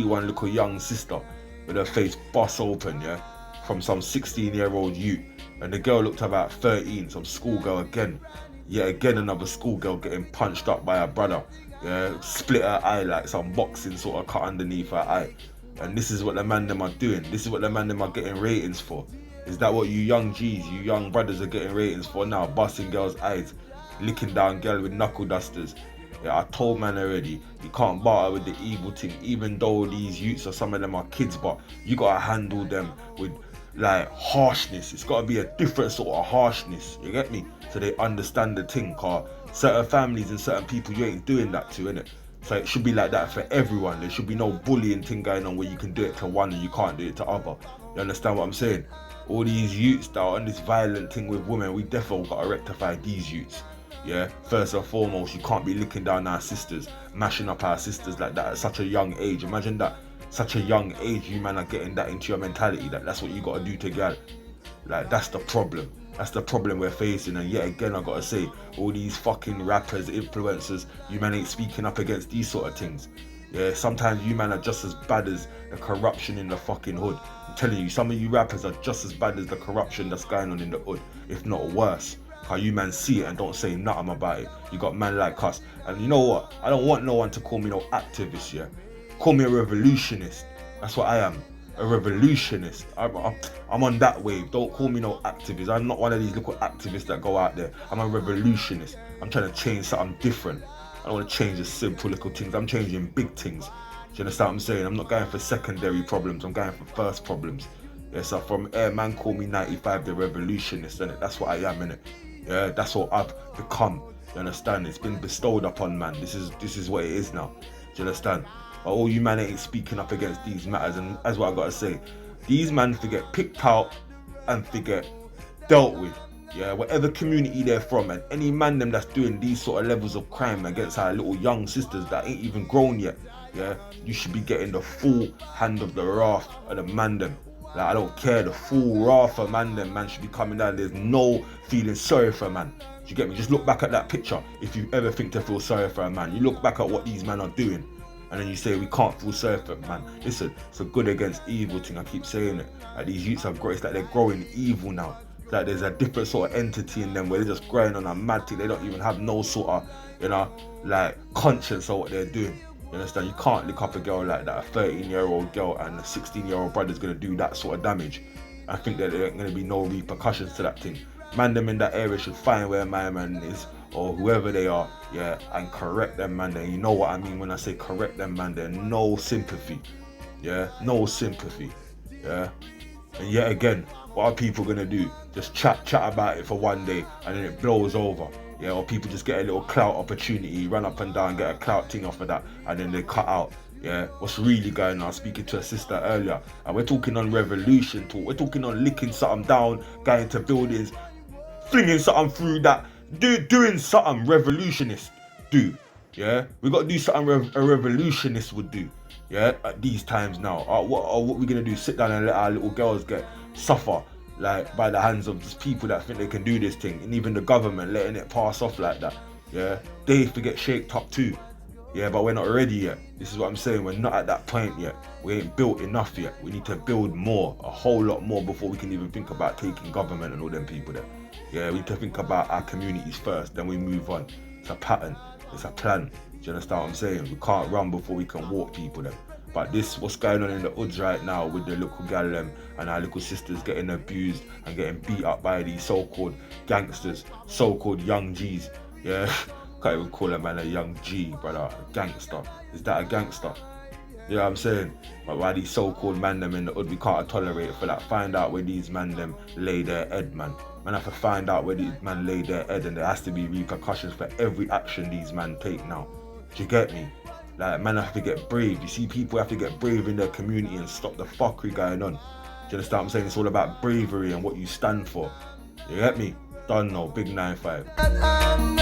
see one little young sister with her face bust open, yeah, from some 16-year-old youth, and the girl looked about 13, some schoolgirl again. Yet again, another schoolgirl getting punched up by her brother. Yeah, split her eye like some boxing sort of cut underneath her eye. And this is what the man them are doing. This is what the man them are getting ratings for. Is that what you young G's, you young brothers are getting ratings for now? Busting girls' eyes, licking down girl with knuckle dusters. Yeah, I told man already, you can't barter with the evil thing, even though these youths or some of them are kids, but you gotta handle them with like harshness. It's gotta be a different sort of harshness, you get me? So they understand the thing, cause certain families and certain people you ain't doing that to, innit? So it should be like that for everyone. There should be no bullying thing going on where you can do it to one and you can't do it to other. You understand what I'm saying? All these youths that are on this violent thing with women, we definitely gotta rectify these youths. Yeah, first and foremost, you can't be licking down our sisters, mashing up our sisters like that at such a young age. Imagine that, such a young age, you man are getting that into your mentality, that that's what you gotta do to girl. Like, that's the problem. That's the problem we're facing. And yet again, I gotta say, all these fucking rappers, influencers, you man ain't speaking up against these sort of things. Yeah, sometimes you man are just as bad as the corruption in the fucking hood. I'm telling you, some of you rappers are just as bad as the corruption that's going on in the hood, if not worse. How you man see it and don't say nothing about it. You got man like us. And you know what? I don't want no one to call me no activist, yeah? Call me a revolutionist. That's what I am. A revolutionist. I'm on that wave. Don't call me no activist. I'm not one of these little activists that go out there. I'm a revolutionist. I'm trying to change something different. I don't want to change the simple little things. I'm changing big things. Do you understand what I'm saying? I'm not going for secondary problems. I'm going for first problems. Yeah, so from air, man call me 95 the revolutionist, innit? That's what I am, innit? Yeah, that's what I've become. You understand? It's been bestowed upon man. This is what it is now. Do you understand? But all you man ain't speaking up against these matters, and that's what I gotta say. These man forget picked out and forget dealt with. Yeah, whatever community they're from, and any man them that's doing these sort of levels of crime against our little young sisters that ain't even grown yet. Yeah, you should be getting the full hand of the wrath of the man them. Like, I don't care, the full wrath of man them, man should be coming down. There's no feeling sorry for a man. Do you get me? Just look back at that picture if you ever think to feel sorry for a man. You look back at what these men are doing and then you say we can't feel sorry for a man. Listen, it's a good against evil thing, I keep saying it. Like, these youths are growing, it's like they're growing evil now. It's like there's a different sort of entity in them where they're just growing on a mad thing. They don't even have no sort of, you know, like conscience of what they're doing. You understand? You can't lick up a girl like that, a 13-year-old girl and a 16-year-old brother's gonna do that sort of damage. I think that there ain't gonna be no repercussions to that thing. Man them in that area should find where my man is, or whoever they are, yeah, and correct them man there. You know what I mean when I say correct them man there. No sympathy. Yeah, no sympathy. Yeah. And yet again, what are people gonna do? Just chat about it for one day and then it blows over. Yeah, or people just get a little clout opportunity, run up and down, get a clout thing off of that, and then they cut out. Yeah, what's really going on? I was speaking to a sister earlier, and we're talking on revolution talk. We're talking on licking something down, going to buildings, flinging something through that, doing something revolutionist do. Yeah, we got to do something a revolutionist would do. Yeah, at these times now. What we gonna do? Sit down and let our little girls suffer like by the hands of these people that think they can do this thing, and even the government letting it pass off like that. Yeah, they forget shaped up too. Yeah, but we're not ready yet. This is what I'm saying. We're not at that point yet. We ain't built enough yet. We need to build more, a whole lot more, before we can even think about taking government and all them people there. Yeah, we need to think about our communities first, then we move on. It's a pattern. It's a plan. Do you understand what I'm saying? We can't run before we can walk, people there. But this, what's going on in the hoods right now with the little gal them and our little sisters getting abused and getting beat up by these so-called gangsters, so-called young G's. Yeah, can't even call a man a young G, brother. A gangster. Is that a gangster? You know what I'm saying? But why these so-called man them in the hood, we can't tolerate it for that. Find out where these man them lay their head, man. Man have to find out where these man lay their head, and there has to be repercussions for every action these man take now. Do you get me? Like, man have to get brave. You see, people have to get brave in their community and stop the fuckery going on. Do you understand what I'm saying? It's all about bravery and what you stand for. You get me? Done now, big 9-5.